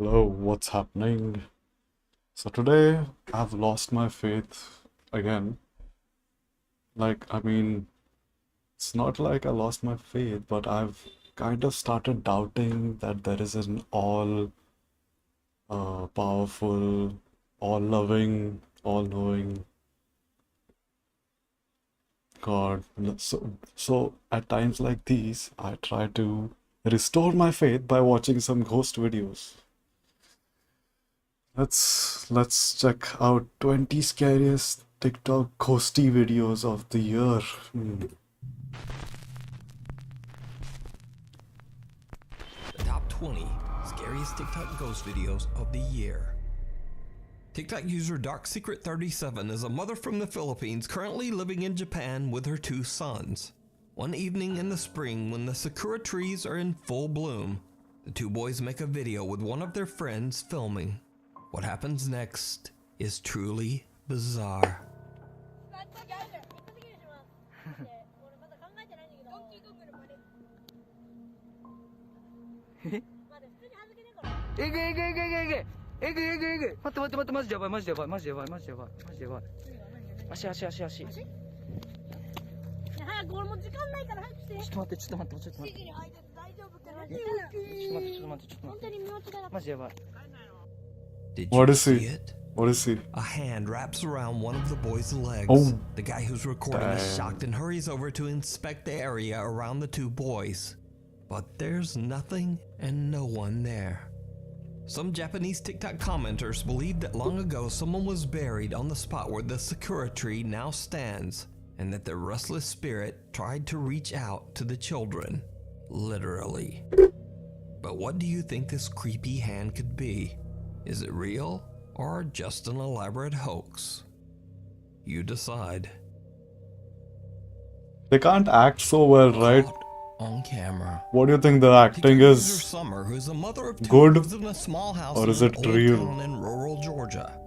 Hello, what's happening? So today I've lost my faith again. It's not like I lost my faith, but I've kind of started doubting that there is an all powerful, all loving, all knowing God. So at times like these, I try to restore my faith by watching some ghost videos. Let's check out 20 scariest TikTok ghosty videos of the year. The top 20 scariest TikTok ghost videos of the year. TikTok user Dark Secret 37 is a mother from the Philippines currently living in Japan with her two sons. One evening in the spring when the sakura trees are in full bloom, the two boys make a video with one of their friends filming. What happens next is truly bizarre. Did What you is see he? it? What is he? A hand wraps around one of the boy's legs. Oh, The guy who's recording is damn. shocked and hurries over to inspect the area around the two boys. But there's nothing and no one there. Some Japanese TikTok commenters believe that long ago someone was buried on the spot where the sakura tree now stands, and that the restless spirit tried to reach out to the children. Literally. But what do you think this creepy hand could be? Is it real or just an elaborate hoax? You decide. They can't act so well, right? Caught on camera. What do you think the acting TikTok user is? Summer, who's a mother of two, Good? lives in a small house Or in is an it old real? town in rural Georgia.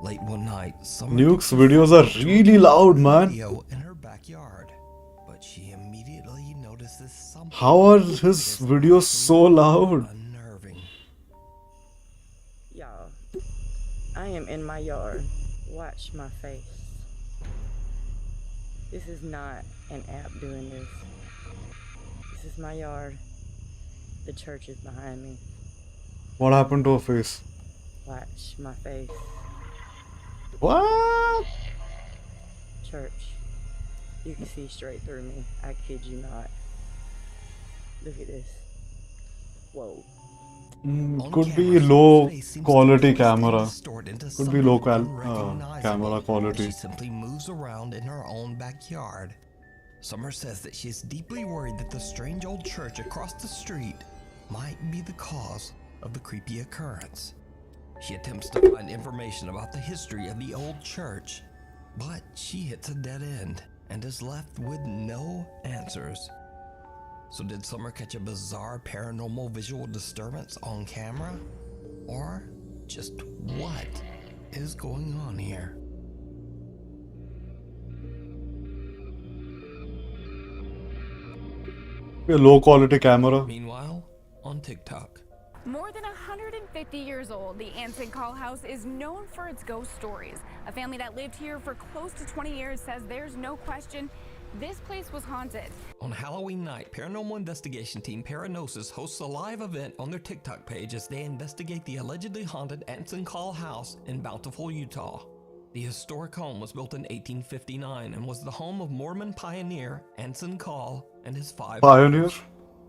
Late one night, Summer Nuke's took her videos phone are to really record loud, a man. video in her backyard, but she immediately notices something. How are his that is videos so loud? unnerving. Y'all, I am in my yard. Watch my face. This is not an app doing this. This is my yard. The church is behind me. What happened to her face? Watch my face. What? Church. You can see straight through me. I kid you not. Look at this. Whoa. On Could be camera, low Summer's face seems to quality twist and camera. distort into Could be something low unrecognizable camera as quality. she simply moves around in her own backyard. Summer says that she is deeply worried that the strange old church across the street might be the cause of the creepy occurrence. She attempts to find information about the history of the old church, but she hits a dead end and is left with no answers. So did Summer catch a bizarre paranormal visual disturbance on camera? Or just what is going on here? A low quality camera. Meanwhile, on TikTok. More than 150 years old, the Anson Call House is known for its ghost stories. A family that lived here for close to 20 years says there's no question this place was haunted. On Halloween night, paranormal investigation team Paranosis hosts a live event on their TikTok page as they investigate the allegedly haunted Anson Call House in Bountiful, Utah. The historic home was built in 1859 and was the home of Mormon pioneer Anson Call and his 5 Pioneer? daughters.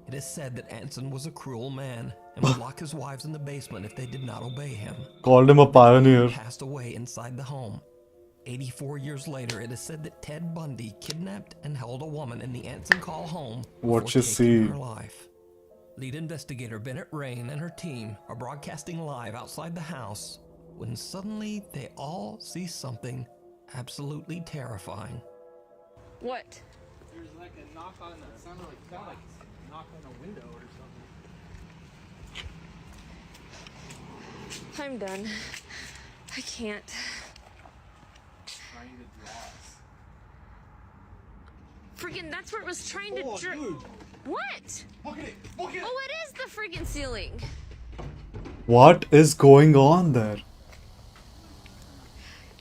It is said that Anson was a cruel man and would lock his wives in the basement if they did not obey him. Called him a pioneer. He passed away inside the home. 84 years later, it is said that Ted Bundy kidnapped and held a woman in the Anson Call home What before you taking see? her life. Lead investigator Bennett Rain and her team are broadcasting live outside the house when suddenly they all see something absolutely terrifying. What? There's like a knock on the sounded like a knock on a window or something. I'm done. I can't. Trying to draw us. Freaking, that's where it was trying to Oh, draw. dude. What? Look at it! Look at it! Oh, it is the freaking ceiling. What is going on there?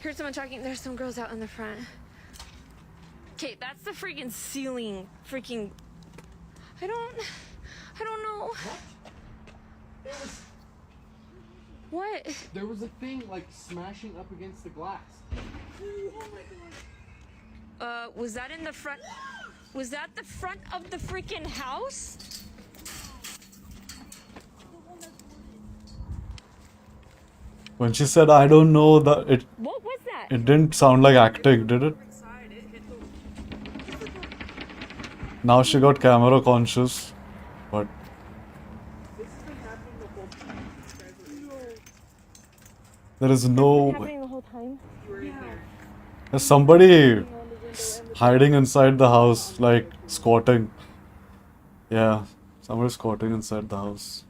Here's someone talking. There's some girls out in the front. Okay, that's the freaking ceiling. Freaking. I don't know. What? There was a thing like smashing up against the glass. Was that in the front? Was that the front of the freaking house? When she said, I don't know, What was that? it didn't sound like acting, did it? Now she got camera conscious, but there is no. Happening the whole time. There's somebody hiding inside the house, like squatting. Yeah, somebody's squatting inside the house.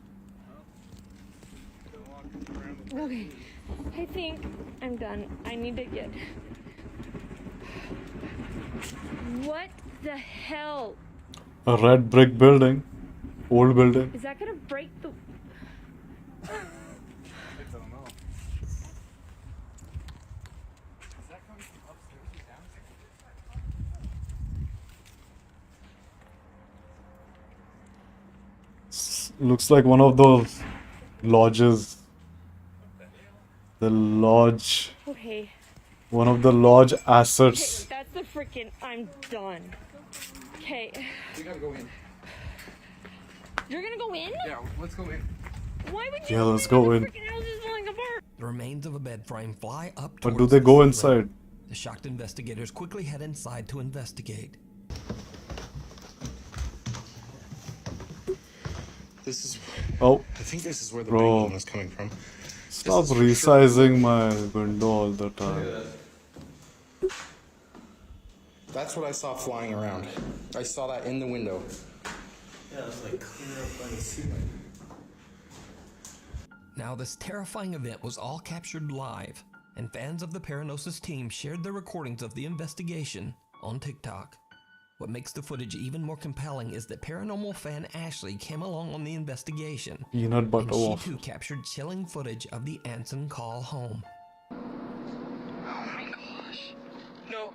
Okay, I think I'm done. I need to get. What the hell? A red brick building, old building. Is that gonna break the? Looks like one of those lodges. The lodge, Okay, one of the lodge assets. that's the freaking. I'm done. Okay, We gotta go in. you're gonna go in? Yeah, let's go in. Why would you? Yeah, let's go in. The freaking house is falling apart. The remains of a bed frame fly up But do towards they the go ceiling. inside? The shocked investigators quickly head inside to investigate. This is. Oh, I think this is where the Bro. banging was coming from. stop resizing my window all the time. That's what I saw flying around. I saw that in the window. Yeah, it's like clear up by the ceiling. Now, this terrifying event was all captured live, and fans of the Paranosis team shared their recordings of the investigation on TikTok. What makes the footage even more compelling is that paranormal fan Ashley came along on the investigation, Peanut and butter she waffle. too captured chilling footage of the Anson call home. Oh my gosh. No.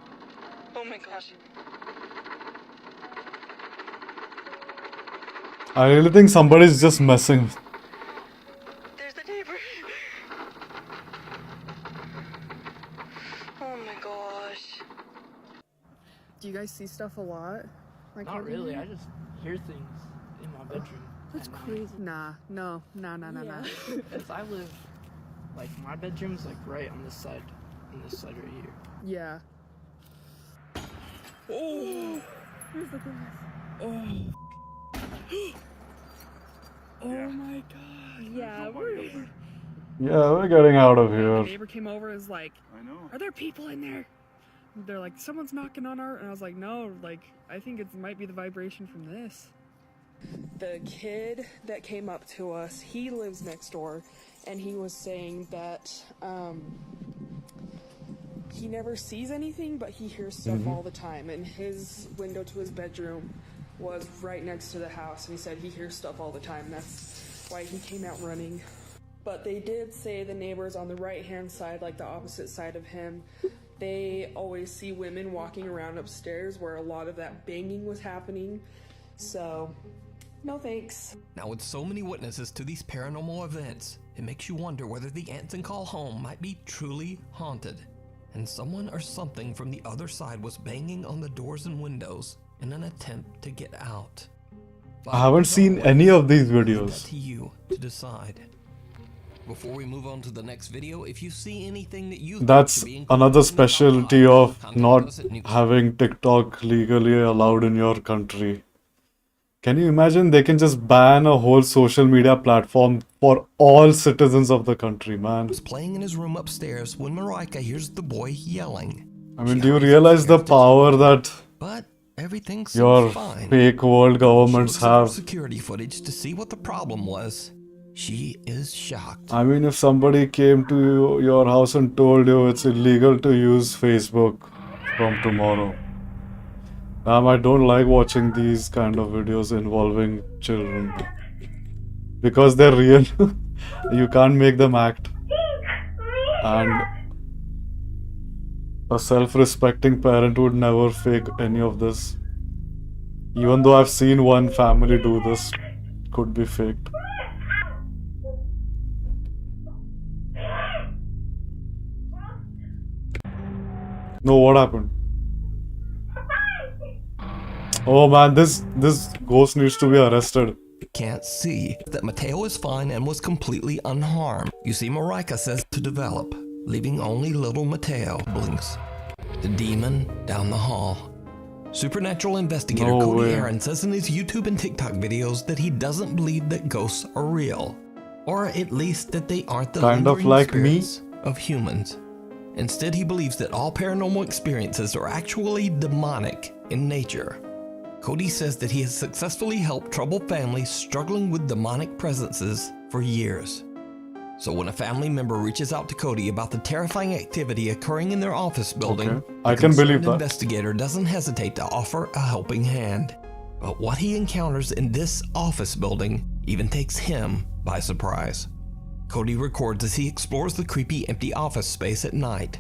Oh my gosh. I really think somebody's just messing. There's the neighbor. Oh my gosh. Do you guys see stuff a lot? Like Not over really. here? I just hear things in my bedroom. That's crazy. Nah. Because I live, like, my bedroom's like right on this side right here. Yeah. Oh! Where's the glass? Oh. Oh my god. Yeah, Yeah, we're getting out of The here. neighbor came over and was like, I know. are there people in there? They're like, someone's knocking on our... And I was like, no, like, I think it might be the vibration from this. The kid that came up to us, he lives next door, and he was saying that, he never sees anything, but he hears stuff all the time, and his window to his bedroom was right next to the house, and he said he hears stuff all the time. That's why he came out running. But they did say the neighbors on the right-hand side, like the opposite side of him, they always see women walking around upstairs where a lot of that banging was happening. So, no thanks. Now, with so many witnesses to these paranormal events, it makes you wonder whether the Anson call home might be truly haunted, and someone or something from the other side was banging on the doors and windows in an attempt to get out. I haven't seen any of these Leave that videos. to you to decide. Before we move on to the next video, if you see anything that you think That's should be included another in the specialty timeline, of contact not us at Nuclear. having TikTok legally allowed in your country. Can you imagine they can just ban a whole social media platform for all citizens of the country, man? Was playing in his room upstairs when Marika hears the boy yelling. I mean, She do you hurries realize the upstairs to power check, that but everything seems your fine. fake world She governments looks at her have? security footage to see what the problem was. She is shocked. I mean, if somebody came to your house and told you it's illegal to use Facebook from tomorrow. I don't like watching these kind of videos involving children because they're real. You can't make them act. And a self-respecting parent would never fake any of this. Even though I've seen one family do this, could be faked. No, what happened? Oh man, this ghost needs to be arrested. Can't see that Mateo is fine and was completely unharmed. You see, Marika says to develop, leaving only little Mateo blinks. The demon down the hall. Supernatural investigator No Cody way. Aaron says in his YouTube and TikTok videos that he doesn't believe that ghosts are real, or at least that they aren't the Kind of lingering like me. spirits of humans. Instead, he believes that all paranormal experiences are actually demonic in nature. Cody says that he has successfully helped troubled families struggling with demonic presences for years. So when a family member reaches out to Cody about the terrifying activity occurring in their office building, Okay. the I can believe concerned that. investigator doesn't hesitate to offer a helping hand. But what he encounters in this office building even takes him by surprise. Cody records as he explores the creepy empty office space at night.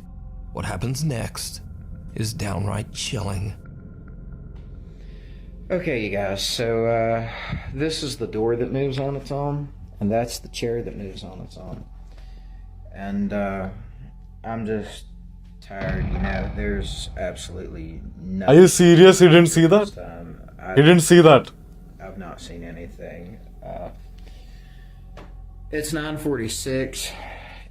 What happens next is downright chilling. Okay, you guys, so this is the door that moves on its own, and that's the chair that moves on its own. And I'm just tired, you know, there's absolutely no... Are you serious? You didn't see that? You didn't see that? I've not seen anything. It's 9:46,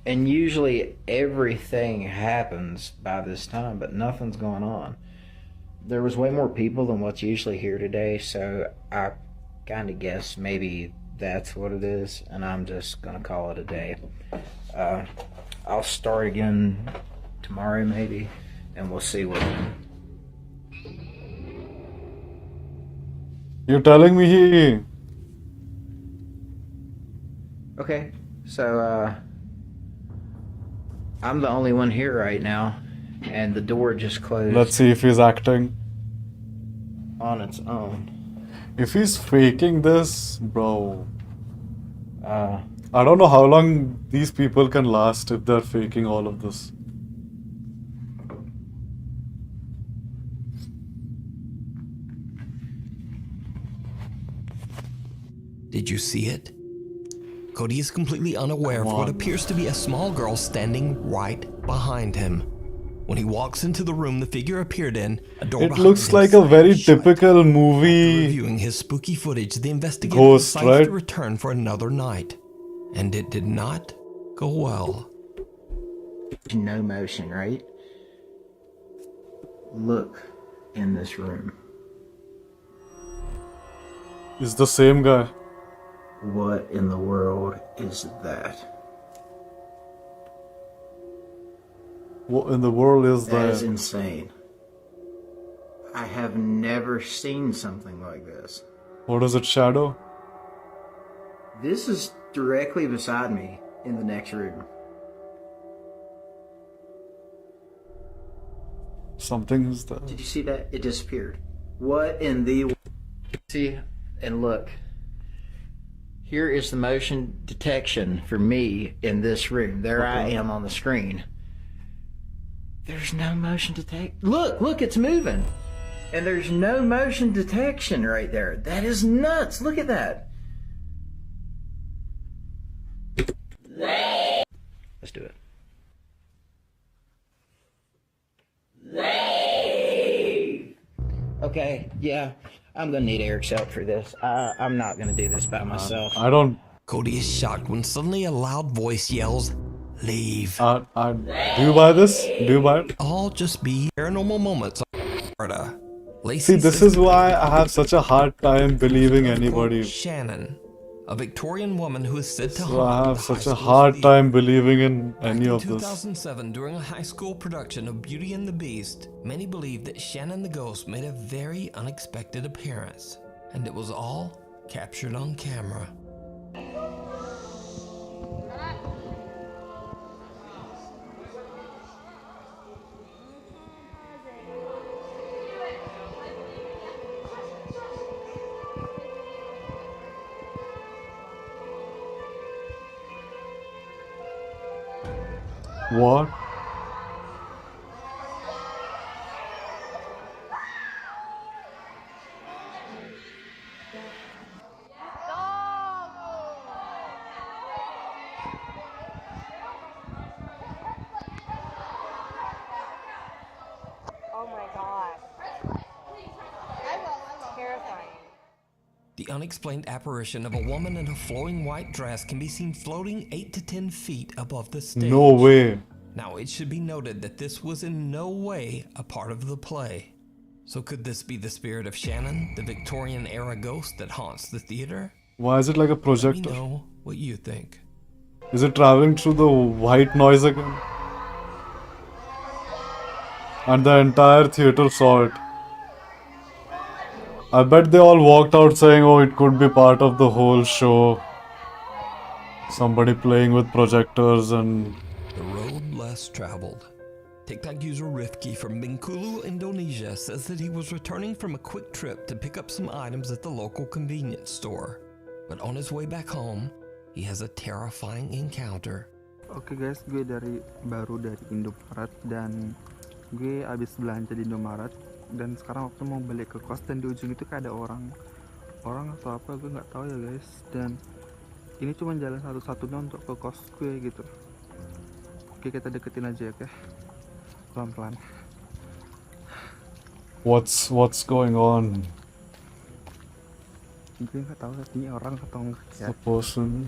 and usually everything happens by this time, but nothing's going on. There was way more people than what's usually here today, so I kind of guess maybe that's what it is, and I'm just gonna call it a day. I'll start again tomorrow maybe, and we'll see what... You're telling me he... Okay, so I'm the only one here right now, and the door just closed Let's see if he's acting. on its own. If he's faking this, bro. I don't know how long these people can last if they're faking all of this. Did you see it? Cody is completely unaware of what appears to be a small girl standing right behind him. When he walks into the room the figure appeared in, a door It behind looks him like a very slams shut. typical After movie. reviewing his spooky footage, the investigator Ghost, decides right? to return for another night. And it did not go well. No motion, right? Look in this room. It's the same guy. What in the world is that? What in the world is That is that? insane. I have never seen something like this. What is it, Shadow? This is directly beside me in the next room. Something is there. Did you see that? It disappeared. What in the... See, and look. Here is the motion detection for me in this room. There I am on the screen. There's no motion detect. Look, it's moving. And there's no motion detection right there. That is nuts. Look at that. Let's do it. Okay, yeah, I'm gonna need Eric's help for this. I'm not gonna do this by myself. I don't. Cody is shocked when suddenly a loud voice yells, "Leave." Do you buy this? Do you buy it? All just be paranormal moments on Florida. Lacey See, this says is why I have such a hard time believing anybody. Shannon, a Victorian woman who is said to So I haunt have the such high a school's hard theater. time believing in Back any in of this. 2007, during a high school production of Beauty and the Beast, many believed that Shannon the ghost made a very unexpected appearance, and it was all captured on camera. What? Oh my god. Terrifying. The unexplained apparition of a woman in a flowing white dress can be seen floating 8 to 10 feet above the stage. No way. Now, it should be noted that this was in no way a part of the play. So could this be the spirit of Shannon, the Victorian-era ghost that haunts the theater? Why is it like a Let me projector? know what you think. Is it traveling through the white noise again? And the entire theater saw it. I bet they all walked out saying, oh, it could be part of the whole show. Somebody playing with projectors and... The road less traveled. TikTok user Rifki from Bengkulu, Indonesia says that he was returning from a quick trip to pick up some items at the local convenience store. But on his way back home, he has a terrifying encounter. Oke guys, gue baru dari Indomaret dan gue abis belanja di Indomaret dan sekarang waktu mau balik ke kos dan di ujung itu kayak ada orang atau apa gue nggak tahu ya guys, dan ini cuma jalan satu-satunya untuk ke kos gue gitu. Oke, kita deketin aja ya, oke? Pelan-pelan. What's going on? Gue nggak tahu ini orang atau enggak ya. The person.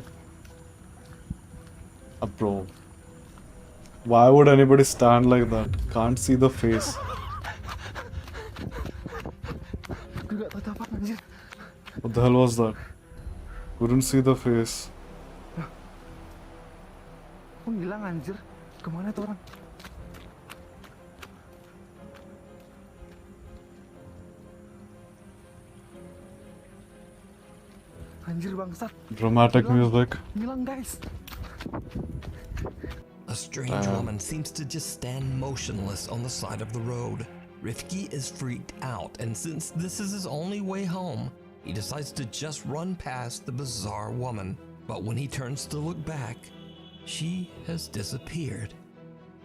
Bro. Why would anybody stand like that? Can't see the face. Gue nggak tahu apa anjir. What the hell was that? Couldn't see the face. Kok hilang anjir? Kemana tuh orang? Anjir bangsat. Dramatic music. Hilang guys. A strange woman seems to just stand motionless on the side of the road. Rifki is freaked out, and since this is his only way home, he decides to just run past the bizarre woman. But when he turns to look back, she has disappeared.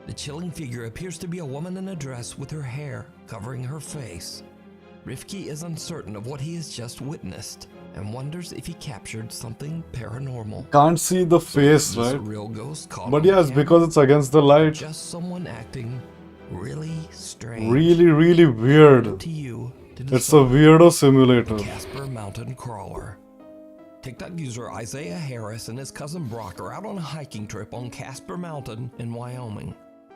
The chilling figure appears to be a woman in a dress with her hair covering her face. Rifki is uncertain of what he has just witnessed and wonders if he captured something paranormal. Can't see the face, Is this a right? real ghost caught But on yeah, it's camera? because it's against the light. Just someone acting really strange. Really weird. To you to It's a weirdo simulator. Casper Mountain Crawler. TikTok user Isaiah Harris and his cousin Brock are out on a hiking trip on Casper Mountain in Wyoming.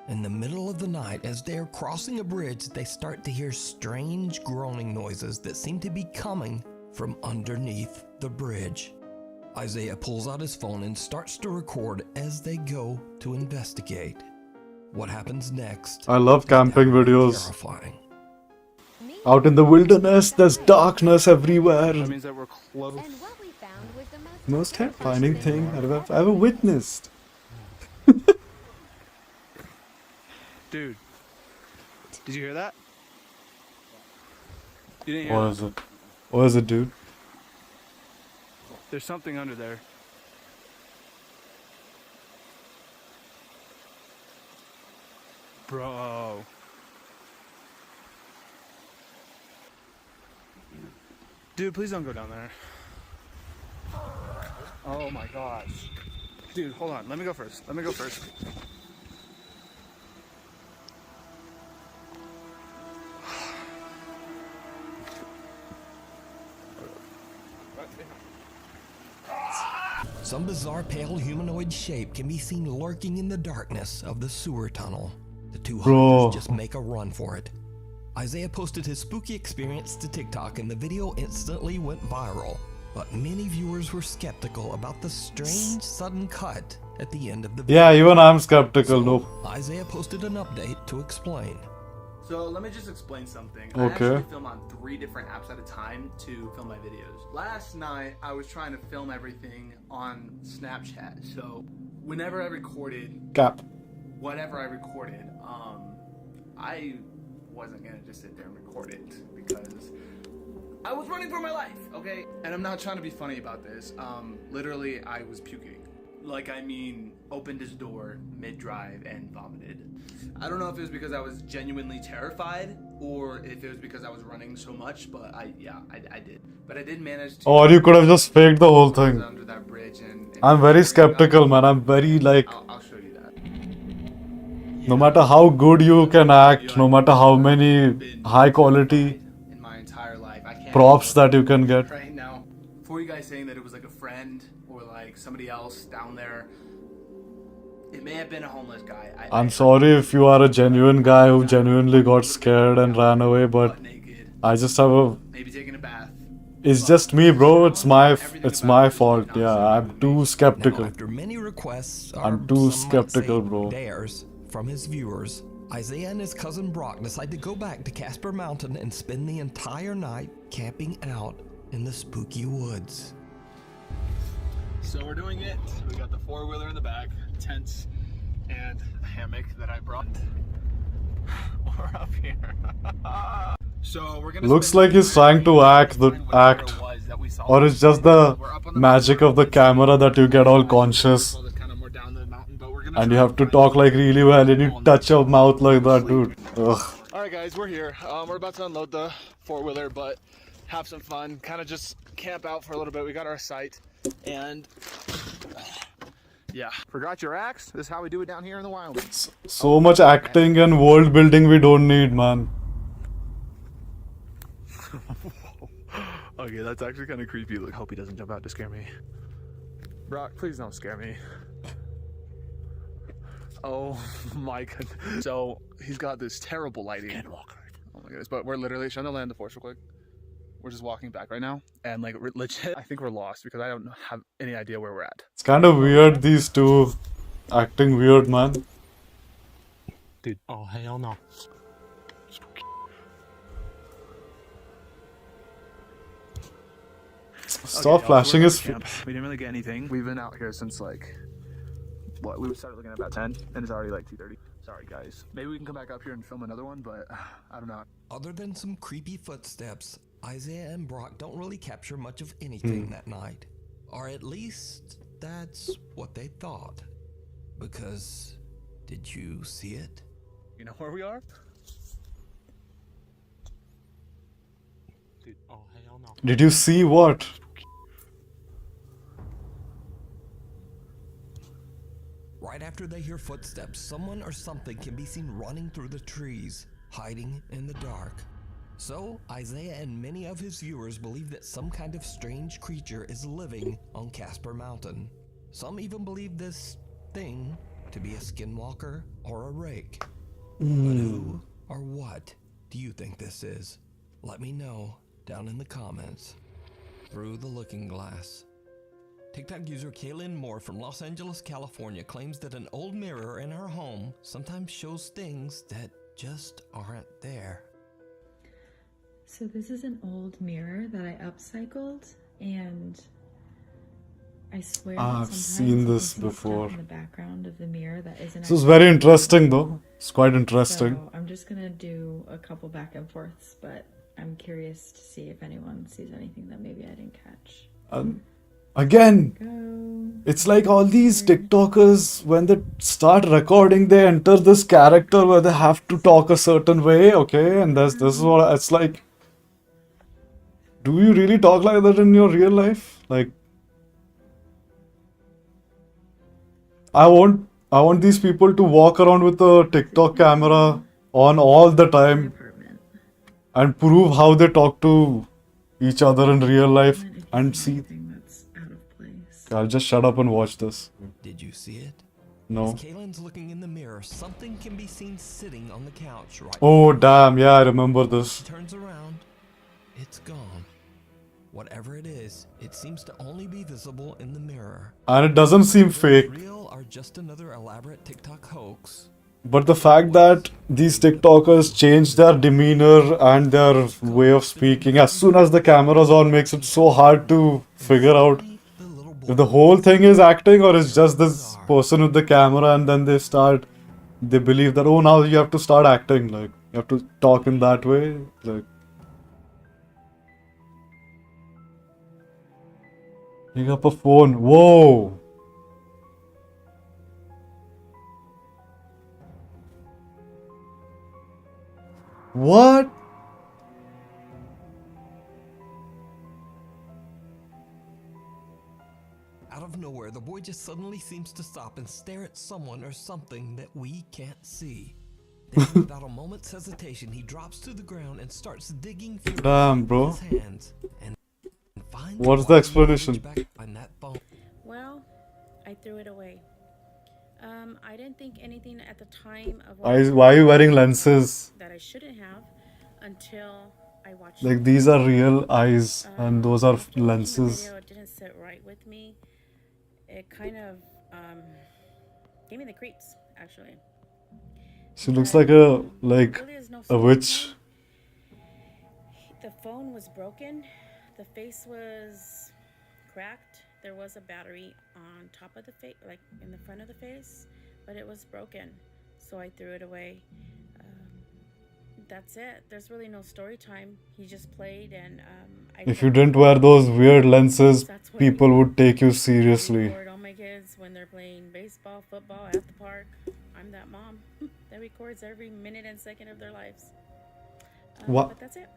In the middle of the night, as they're crossing a bridge, they start to hear strange groaning noises that seem to be coming from underneath the bridge. Isaiah pulls out his phone and starts to record as they go to investigate. What happens next? I love camping videos. Terrifying. Out in the wilderness, there's darkness everywhere. That means that we're close. Most terrifying thing I've ever witnessed. Dude, did you hear that? You didn't hear What that? is it? What is it, dude? There's something under there. Bro. Dude, please don't go down there. Oh my gosh. Dude, hold on. Let me go first. Some bizarre pale humanoid shape can be seen lurking in the darkness of the sewer tunnel. The two Bro. hunters just make a run for it. Isaiah posted his spooky experience to TikTok and the video instantly went viral. But many viewers were skeptical about the strange sudden cut at the end of the video. Yeah, even I'm skeptical. No. Isaiah posted an update to explain. So let me just explain something. Okay. I actually film on 3 different apps at a time to film my videos. Last night, I was trying to film everything on Snapchat. So whenever I recorded, whatever I recorded, I wasn't gonna just sit there and record it because I was running for my life, okay? And I'm not trying to be funny about this. Literally, I was puking. Like, I mean, opened his door mid-drive and vomited. I don't know if it was because I was genuinely terrified or if it was because I was running so much, but I did. But I did manage to... Or you could have just faked the whole thing. Under that bridge and I'm very skeptical, man. I'm very like... I'll show you that. No matter how good you can act, no matter how many high quality In my entire life, I can't... props that you can get. Right now, for you guys saying that it was like a friend or like somebody else down there, it may have been a homeless guy. I'm sorry if you are a genuine guy who genuinely got scared and ran away, but I just have a... Maybe taking a bath. It's just me, bro. It's my fault. Yeah, I'm too skeptical. Now, after many requests, I'm too skeptical, bro. Dares from his viewers, Isaiah and his cousin Brock decide to go back to Casper Mountain and spend the entire night camping out in the spooky woods. So we're doing it. We got the four-wheeler in the back, tents, and a hammock that I brought. We're up here. So we're gonna Looks like he's trying to act, or it's just the magic of the camera that you get all conscious, and you have to talk like really well, and you touch your mouth like that, dude. Ugh. Alright guys, we're here. We're about to unload the four-wheeler, but have some fun. Kind of just camp out for a little bit. We got our site, and yeah. Forgot your axe? This is how we do it down here in the wild. So much acting and world building we don't need, man. Okay, that's actually kind of creepy. Look, hope he doesn't jump out to scare me. Brock, please don't scare me. Oh my goodness. So he's got this terrible lighting. Oh my goodness. But we're literally trying to land the force real quick. We're just walking back right now, and like legit, I think we're lost because I don't have any idea where we're at. It's kind of weird, these two acting weird, man. Dude, oh hell no. Stop flashing his... We didn't really get anything. We've been out here since like, what, we started looking at about 10, and it's already like 2:30. Sorry guys. Maybe we can come back up here and film another one, but I don't know. Other than some creepy footsteps, Isaiah and Brock don't really capture much of anything that night. Or at least, that's what they thought. Because, did you see it? You know where we are? Dude, oh hell no. Did you see what? Right after they hear footsteps, someone or something can be seen running through the trees, hiding in the dark. So, Isaiah and many of his viewers believe that some kind of strange creature is living on Casper Mountain. Some even believe this thing to be a skinwalker or a rake. But who or what do you think this is? Let me know down in the comments. Through the Looking Glass. TikTok user Kaylin Moore from Los Angeles, California claims that an old mirror in her home sometimes shows things that just aren't there. So this is an old mirror that I upcycled, and I swear that I've sometimes seen you can this see stuff before. in the background of the mirror that isn't. This is actually very there. interesting though. It's quite interesting. So I'm just gonna do a couple back and forths, but I'm curious to see if anyone sees anything that maybe I didn't catch. Again, it's like all these TikTokers, when they start recording, they enter this character where they have to talk a certain way, okay? And this is what it's like. Do you really talk like that in your real life? Like, I want these people to walk around with a TikTok camera on all the time and prove how they talk to each other in real life and see. I'll just shut up and watch this. Did you see it? No. As Kaylin's looking in the mirror, something can be seen sitting on the couch right Oh now. damn, yeah, I remember this. She turns around, it's gone. Whatever it is, it seems to only be visible in the mirror. And it doesn't seem fake. Real or just another elaborate TikTok hoax? But the fact that these TikTokers change their demeanor and their way of speaking as soon as the camera's on makes it so hard to figure out if the whole thing is acting or it's just this person with the camera, and then they believe that, oh, now you have to start acting, like you have to talk in that way, like. Pick up a phone. Whoa. What? Out of nowhere, the boy just suddenly seems to stop and stare at someone or something that we can't see. Then, without a moment's hesitation, he drops to the ground and starts digging through Damn, bro. his hands and finds What's the explanation? back on that phone. Well, I threw it away. I didn't think anything at the time of Why are you wearing lenses? that I shouldn't have until I watched Like, these are real eyes and those are lenses. video. It didn't sit right with me. It kind of gave me the creeps, actually. She looks like a witch. The phone was broken. The face was cracked. There was a battery on top of the face, like in the front of the face, but it was broken. So I threw it away. That's it. There's really no story time. He just played, and If you didn't wear those weird lenses, people would take you seriously. record all my kids when they're playing baseball, football at the park. I'm that mom that records every minute and second of their lives. What? But that's it.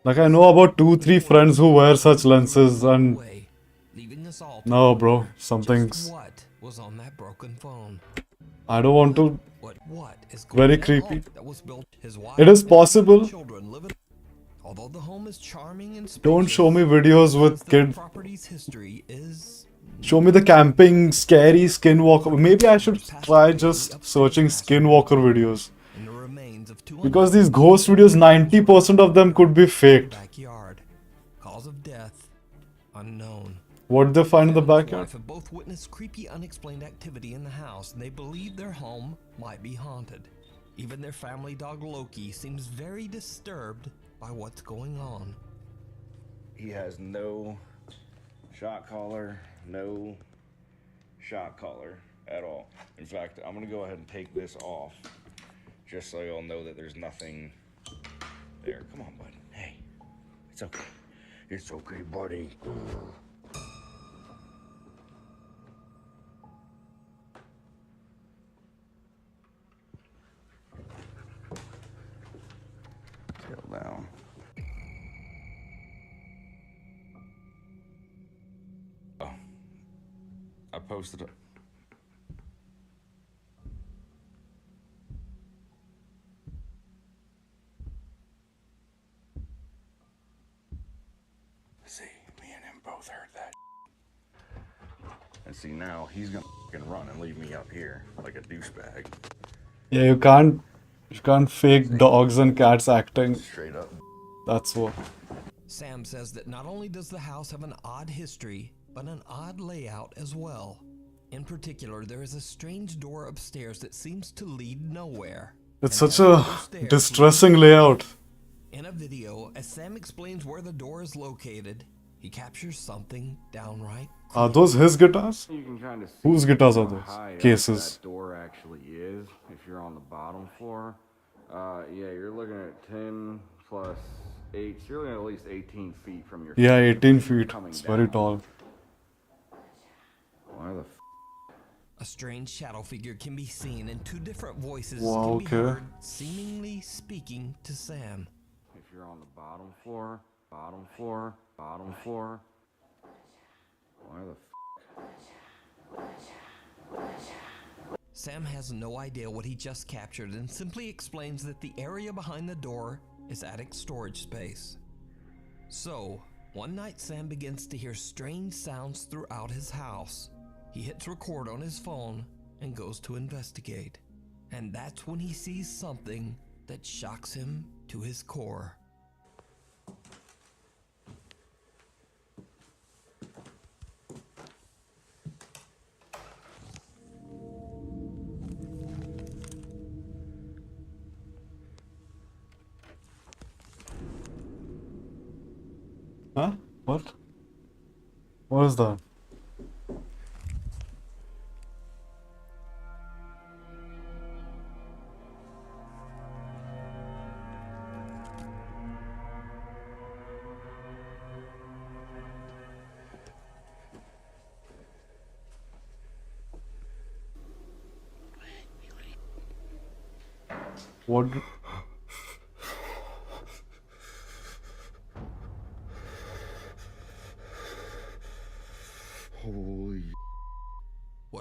Like, I know about 2-3 friends who wear such lenses and no, bro, something's What was on that broken phone? I don't want to. What is Very going on creepy. that was built his wife It is and possible. children live in. Although the home is charming and Don't show me videos with kids. property's history is Show me the camping, scary skinwalker. Maybe I should try just searching skinwalker videos. Because these ghost videos, 90% of them could be faked. backyard. Cause of death unknown. What did they find in the His backyard? wife have both witnessed creepy, unexplained activity in the house, and they believe their home might be haunted. Even their family dog Loki seems very disturbed by what's going on. He has no shot collar, no shot collar at all. In fact, I'm gonna go ahead and take this off just so you'll know that there's nothing there. Come on, bud. Hey, it's okay. It's okay, buddy. Tail down. Oh, I posted it. See, me and him both heard that. And see, now he's gonna fucking run and leave me up here like a douchebag. Yeah, you can't fake dogs and cats acting. Straight up. That's what. Sam says that not only does the house have an odd history, but an odd layout as well. In particular, there is a strange door upstairs that seems to lead nowhere. It's such a distressing layout. In a video, as Sam explains where the door is located, he captures something downright. Are those his guitars? You can kind of see Whose guitars are how those? high up Cases. that door actually is if you're on the bottom floor. Yeah, you're looking at 10 plus 8. So you're looking at least 18 feet from your. Yeah, 18 feet. coming It's down. very tall. Why the A strange shadow figure can be seen, and two different voices Wow, can be okay. heard, seemingly speaking to Sam. If you're on the bottom floor, bottom floor, bottom floor. Why the Sam has no idea what he just captured and simply explains that the area behind the door is attic storage space. So, one night Sam begins to hear strange sounds throughout his house. He hits record on his phone and goes to investigate. And that's when he sees something that shocks him to his core. Huh? What? What is that? What?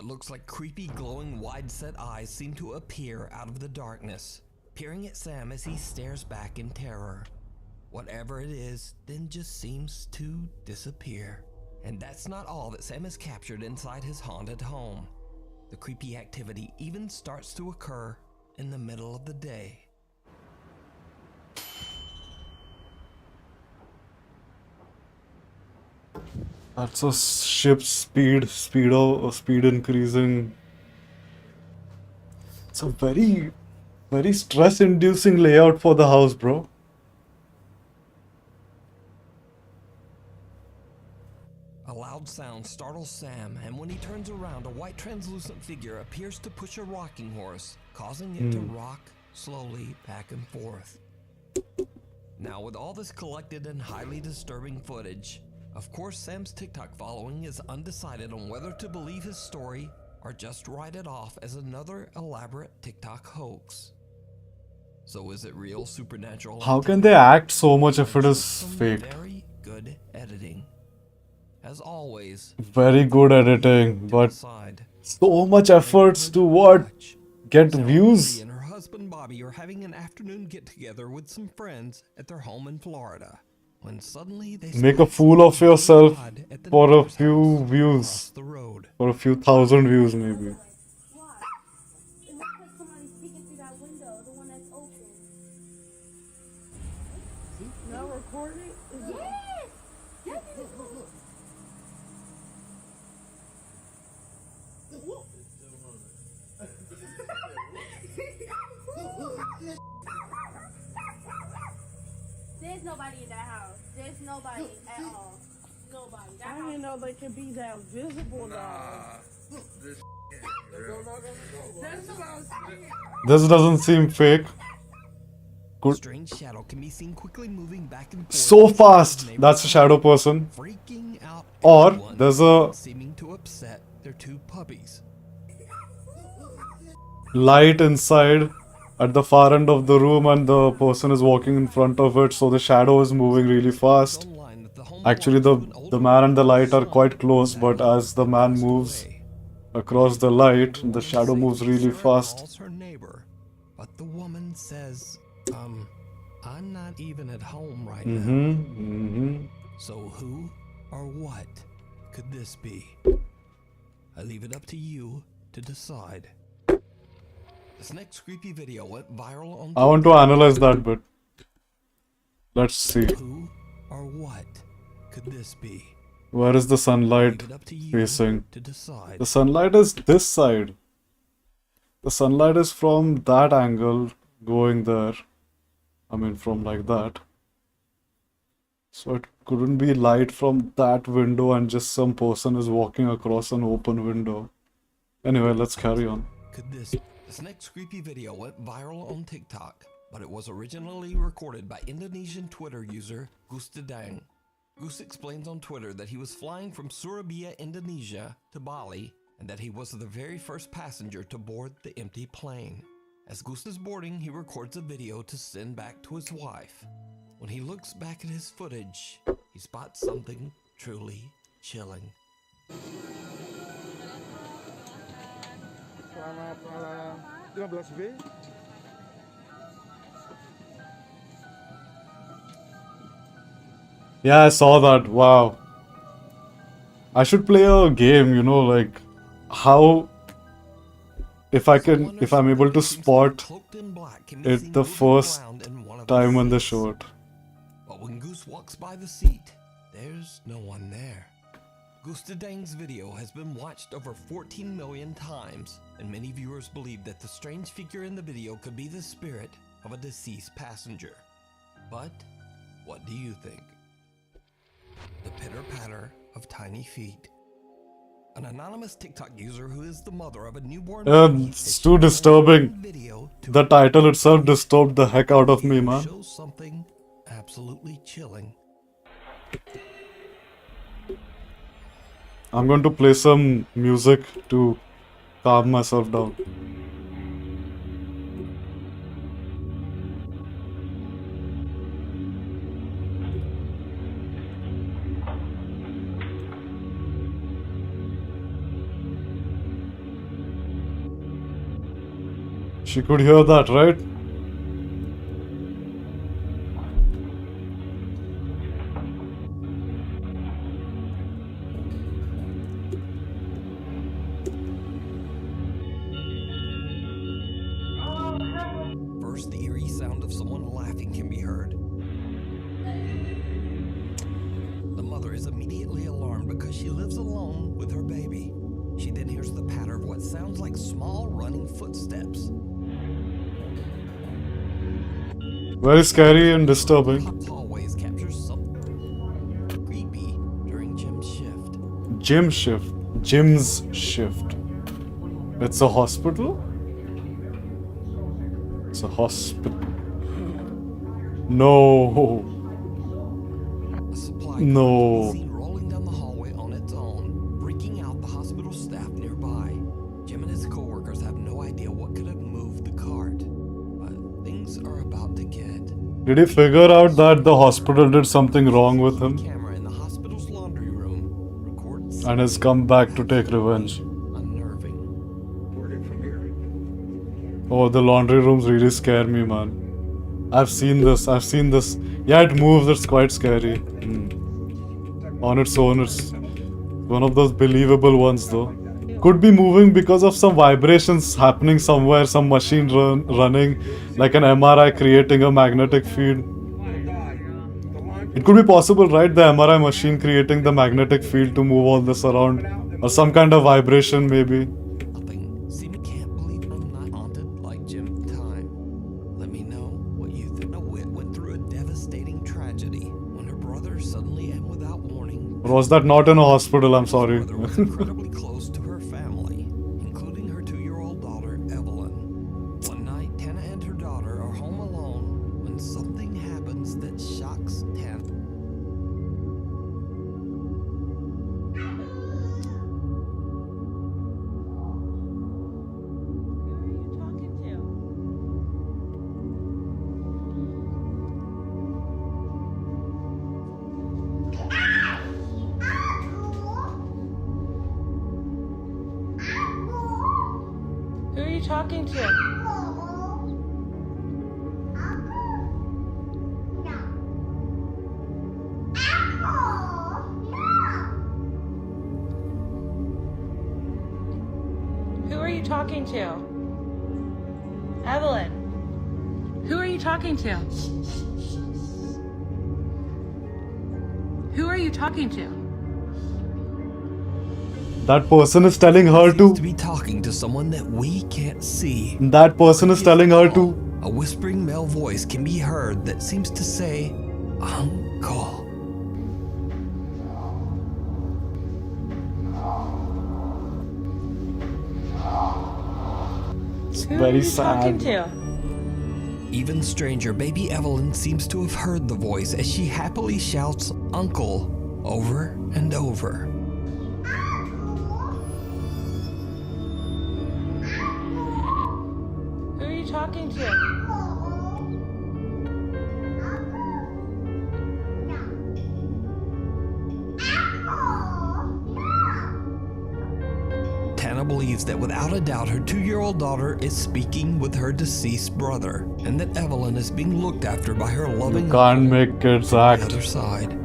What looks like creepy, glowing, wide-set eyes seem to appear out of the darkness, peering at Sam as he stares back in terror. Whatever it is, then just seems to disappear. And that's not all that Sam has captured inside his haunted home. The creepy activity even starts to occur in the middle of the day. That's a ship speed increasing. It's a very, very stress-inducing layout for the house, bro. A loud sound startles Sam, and when he turns around, a white translucent figure appears to push a rocking horse, causing it to rock slowly back and forth. Now, with all this collected and highly disturbing footage, of course Sam's TikTok following is undecided on whether to believe his story or just write it off as another elaborate TikTok hoax. So is it real supernatural? How can they act so much if it is fake? Very good editing. As always, Very good editing, but so much efforts to what? Get views? and her husband Bobby are having an afternoon get-together with some friends at their home in Florida, when suddenly they Make a fool of yourself for a few views. For a few thousand views, maybe. Now recording? There's nobody in that house. There's nobody at all. Nobody. I didn't know they could be that visible now. That's what I was saying. This doesn't seem fake. Good. strange shadow can be seen quickly moving back and forth. So fast. That's a shadow person. Freaking out Or everyone, there's a seeming to upset their two puppies. light inside at the far end of the room and the person is walking in front of it, so the shadow is moving really fast. Actually, the man and the light are quite close, but as the man moves across the light, the shadow moves really fast. Calls her neighbor, but the woman says, I'm not even at home right now. So who or what could this be? I leave it up to you to decide. This next creepy video went viral on I want to analyze that bit. Let's see. Who or what could this be? Where is the sunlight facing? The sunlight is this side. The sunlight is from that angle going there. I mean, from like that. So it couldn't be light from that window and just some person is walking across an open window. Anyway, let's carry on. Could this next creepy video went viral on TikTok, but it was originally recorded by Indonesian Twitter user Gustadang. Gus explains on Twitter that he was flying from Surabaya, Indonesia to Bali, and that he was the very first passenger to board the empty plane. As Gus is boarding, he records a video to send back to his wife. When he looks back at his footage, he spots something truly chilling. Selamat malam 15B. Yeah, I saw that. Wow. I should play a game, you know, like how if I'm able to spot it the first time when they show it. But when Goose walks by the seat, there's no one there. Gustadang's video has been watched over 14 million times, and many viewers believe that the strange figure in the video could be the spirit of a deceased passenger. But what do you think? The pitter-patter of tiny feet. An anonymous TikTok user who is the mother of a newborn baby It's too disturbing. The title itself disturbed the heck out of me, man. shows something absolutely chilling. I'm going to play some music to calm myself down. She could hear that, right? First, the eerie sound of someone laughing can be heard. The mother is immediately alarmed because she lives alone with her baby. She then hears the patter of what sounds like small running footsteps. Very scary and disturbing. Hallways captures something creepy during Jim's shift. Jim's shift. It's a hospital? It's a hospital. No. No. Rolling down the hallway on its own, freaking out the hospital staff nearby. Jim and his co-workers have no idea what could have moved the cart, but things are about to get. Did he figure out that the hospital did something wrong with him? Camera in the hospital's laundry room records And has come back to take revenge. unnerving. Oh, the laundry rooms really scare me, man. I've seen this. Yeah, it moves. It's quite scary. On its own, it's one of those believable ones, though. Could be moving because of some vibrations happening somewhere, some machine running, like an MRI creating a magnetic field. It could be possible, right? The MRI machine creating the magnetic field to move all this around. Or some kind of vibration, maybe. Can't believe I'm not haunted like Jim time. Let me know what you think. Wit went through a devastating tragedy when her brother suddenly and without warning Or was that not in a hospital? I'm sorry. incredibly close to her family, including her 2-year-old daughter, Evelyn. One night, Tana and her daughter are home alone when something happens that shocks Tana. Who are you talking to? Who are you talking to? Evelyn. Who are you talking to? Who are you talking to? That person is telling her to. Be talking to someone that we can't see. That person is telling her to. A whispering male voice can be heard that seems to say, Uncle. It's Who are very you talking sad. to? Even stranger, baby Evelyn seems to have heard the voice as she happily shouts, Uncle, over and over. Who are you talking to? Tana believes that without a doubt her 2-year-old daughter is speaking with her deceased brother, and that Evelyn is being looked after by her loving You can't make kids on act. the other side.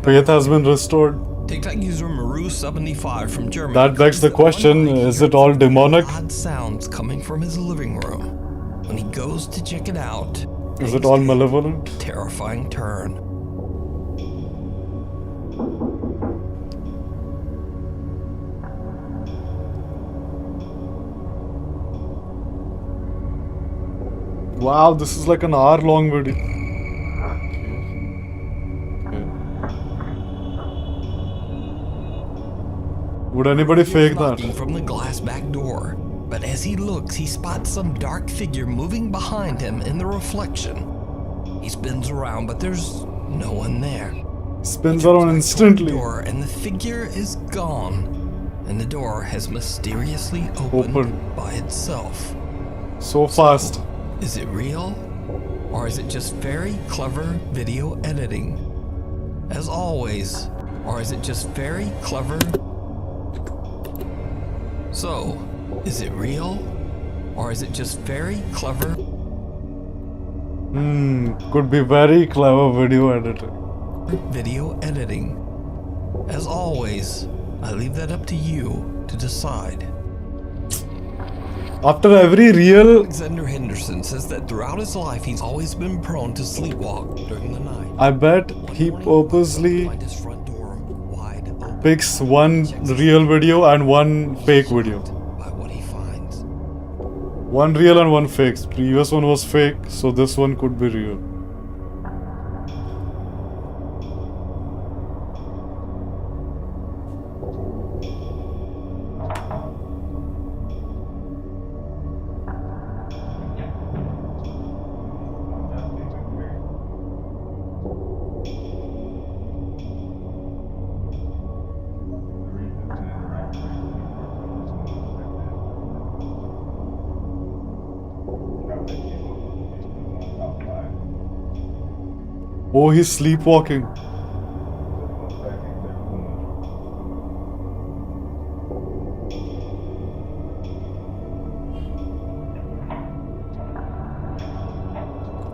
Faith has been restored. TikTok user Maru75 from Germany. That begs the question, is it all demonic? Odd sounds coming from his living room. When he goes to check it out, Is it all malevolent? terrifying turn. Wow, this is like an hour-long video. Would anybody fake that? Knocking from the glass back door, but as he looks, he spots some dark figure moving behind him in the reflection. He spins around, but there's no one there. Spins around instantly. Door, and the figure is gone, and the door has mysteriously opened by itself. So fast. Is it real? Or is it just very clever video editing? As always, or is it just very clever? So, is it real? Or is it just very clever? Could be very clever video editing. Video editing. As always, I leave that up to you to decide. After every real... Alexander Henderson says that throughout his life he's always been prone to sleepwalk during the night. I bet he purposely picks one real video and one fake video. One real and one fake. Previous one was fake, so this one could be real. Oh, he's sleepwalking.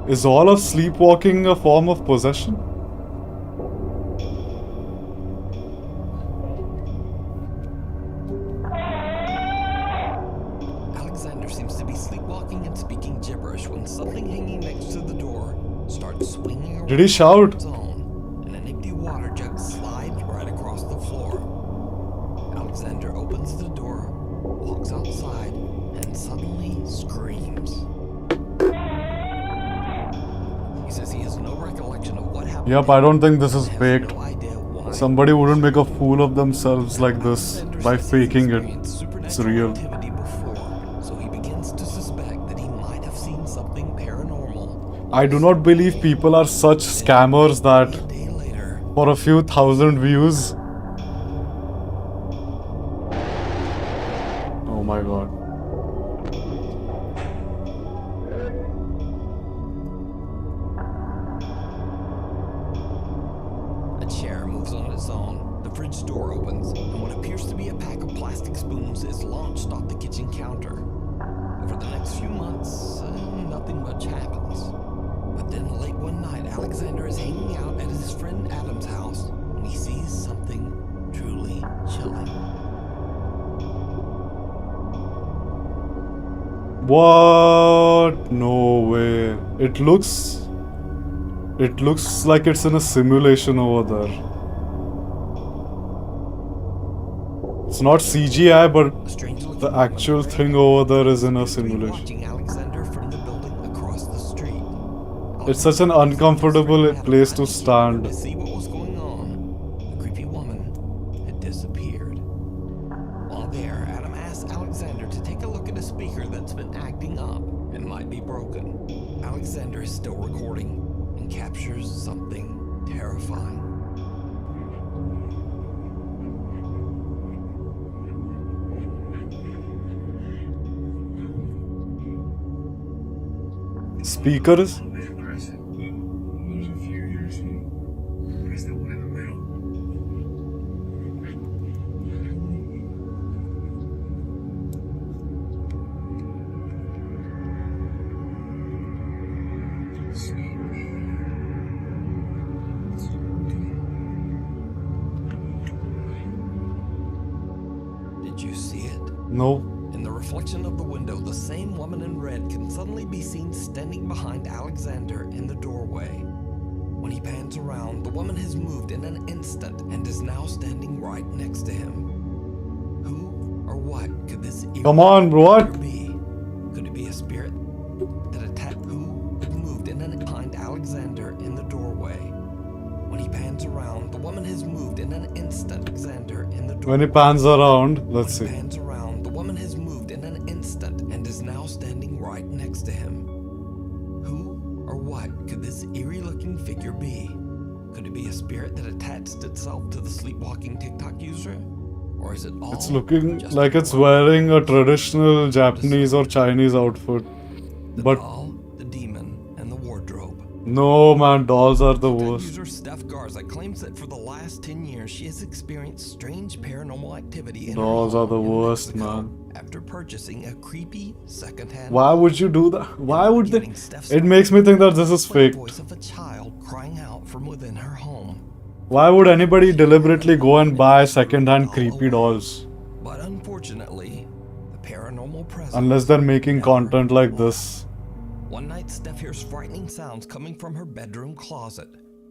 Is all of sleepwalking a form of possession? Alexander seems to be sleepwalking and speaking gibberish when something hanging next to the door starts swinging around. Did he shout? And an empty water jug slides right across the floor. Alexander opens the door, walks outside, and suddenly screams. He says he has no recollection of what happened. Yep, I don't think this is faked. Somebody wouldn't make a fool of themselves like this by faking it. It's real. So he begins to suspect that he might have seen something paranormal. I do not believe people are such scammers that for a few thousand views. Oh my god. A chair moves on its own. The fridge door opens, and what appears to be a pack of plastic spoons is launched off the kitchen counter. Over the next few months, nothing much happens. But then late one night, Alexander is hanging out at his friend Adam's house when he sees something truly chilling. What? No way. It looks like it's in a simulation over there. It's not CGI, but the actual thing over there is in a simulation. Alexander from the building across the street. It's such an uncomfortable place to stand. To see what was going on, the creepy woman had disappeared. While there, Adam asks Alexander to take a look at a speaker that's been acting up and might be broken. Alexander is still recording and captures something terrifying. Speakers? Did you see it? No. In the reflection of the window, the same woman in red can suddenly be seen standing behind Alexander in the doorway. When he pans around, the woman has moved in an instant and is now standing right next to him. Who or what could this Come on, what? be? Could it be a spirit that attacked? Who moved in and behind Alexander in the doorway? When he pans around, the woman has moved in an instant. Alexander in the doorway. When he pans around, let's see. Pans around, the woman has moved in an instant and is now standing right next to him. Who or what could this eerie-looking figure be? Could it be a spirit that attached itself to the sleepwalking TikTok user? Or is it all It's looking like it's wearing a traditional Japanese or Chinese outfit. But the demon and the wardrobe? no, man, dolls are the worst. User Steph Garza claims that for the last 10 years she has experienced strange paranormal activity in Dolls are the worst, man. after purchasing a creepy secondhand. Why would you do that? Why would they? It makes me think that this is fake. Voice of a child crying out from within her home. Why would anybody deliberately go and buy second-hand creepy dolls? But unfortunately, the paranormal presence. Unless they're making content like this. One night, Steph hears frightening sounds coming from her bedroom closet.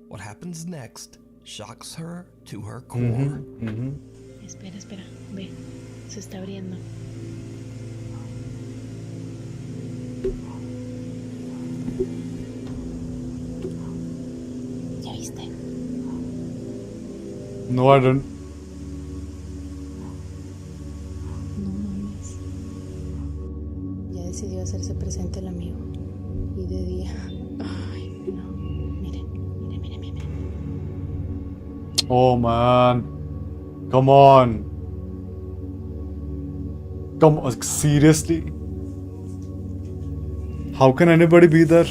What happens next shocks her to her core. Espera, espera. Ve. Se está abriendo. ¿Ya viste? No, I didn't. No mames. Ya decidió hacerse presente el amigo. Y de día. Ay, no. Miren, miren, miren, miren. Oh man. Come on. Come on, seriously? How can anybody be there?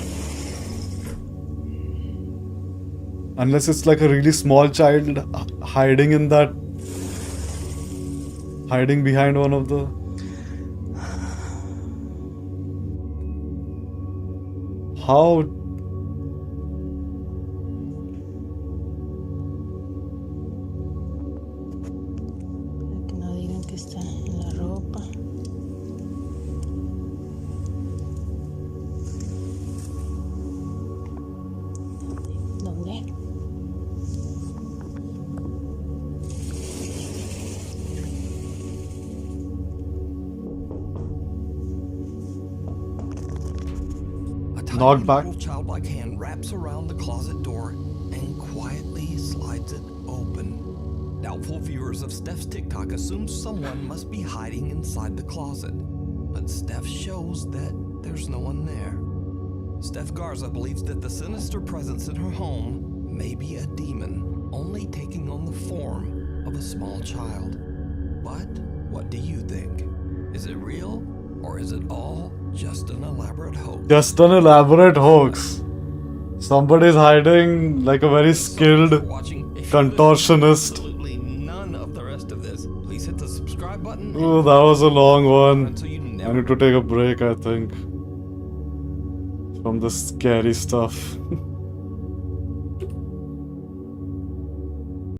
Unless it's like a really small child hiding in that. Hiding behind one of the. How? Para que no digan que está en la ropa. ¿Dónde? Knocked back. Little childlike hand wraps around the closet door and quietly slides it open. Doubtful viewers of Steph's TikTok assume someone must be hiding inside the closet, but Steph shows that there's no one there. Steph Garza believes that the sinister presence in her home may be a demon, only taking on the form of a small child. But what do you think? Is it real, or is it all just an elaborate hoax? Just an elaborate hoax. Somebody's hiding like a very skilled contortionist. Absolutely none of the rest of this. Please hit the subscribe button. Oh, that was a long one. I need to take a break, I think, from this scary stuff.